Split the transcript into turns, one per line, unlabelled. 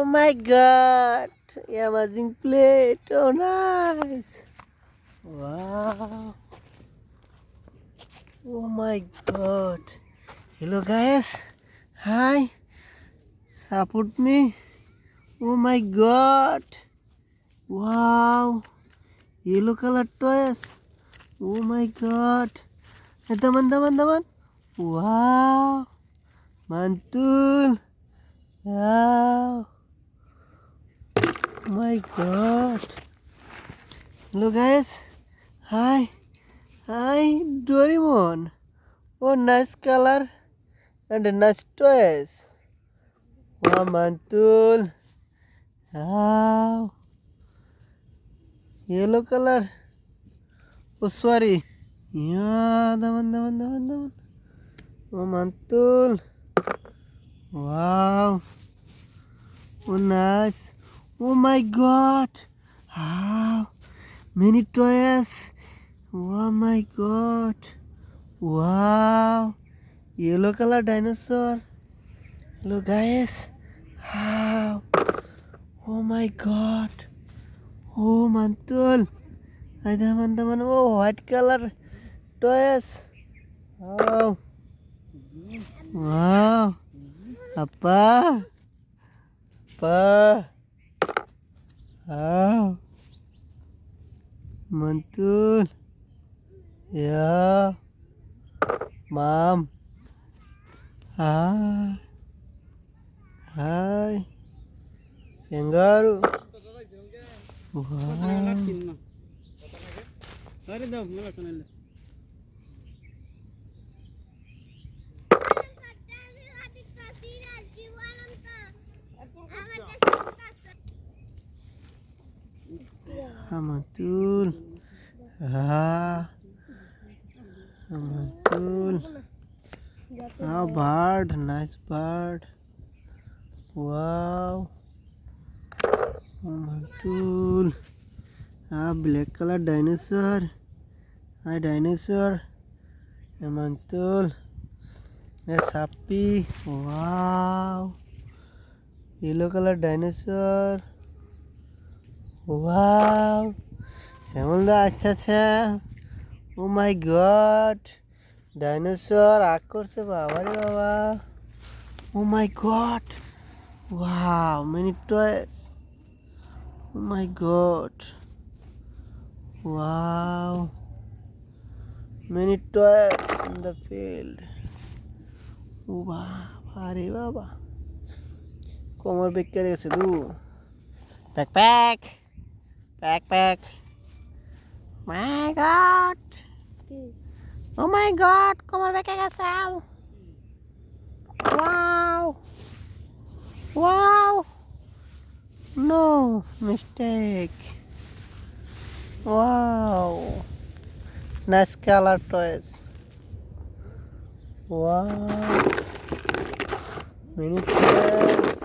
my god! Amazing plate. Oh, nice. Wow. Oh my god. Hello, guys. Hi. Support me. Oh my god. Wow. Yellow color toys. Oh my god. Teman-teman. Wow. Mantul. Wow. Oh my god. Hello guys. Hi. Hi Doraemon. Oh, nice color and nice toys. Wow, Mantul. Wow. Yellow color. Oh, sorry. Yeah, teman. Oh, Mantul. Wow. Oh, nice. Oh my god. Wow. Many toys. Oh my god. Wow. Yellow color dinosaur. Hello guys. Wow. Oh my god. Oh, Mantul. Hai teman-teman. Oh, white color toys. Wow. Wow. Apa? Wow. Mantul. Ya. Mom. Hi. Hi. Kangaroo. Wow. Mantul. Mantul. Bird. Nice bird. Wow. Mantul. Black color dinosaur. Hi dinosaur. Mantul. Sapi. Wow. Yellow color dinosaur. Wow. Shamulda acha. Oh my god. Dinosaur akorse baba re baba. Oh my god. Wow, many toys. Oh my god. Wow. Many toys in the field. Oh baba re baba. Komar bekke dekhe du. Backpack. My god. Oh my god, komar bekke geche. Wow. No, mistake. Wow. Nice color toys. Wow. Many toys.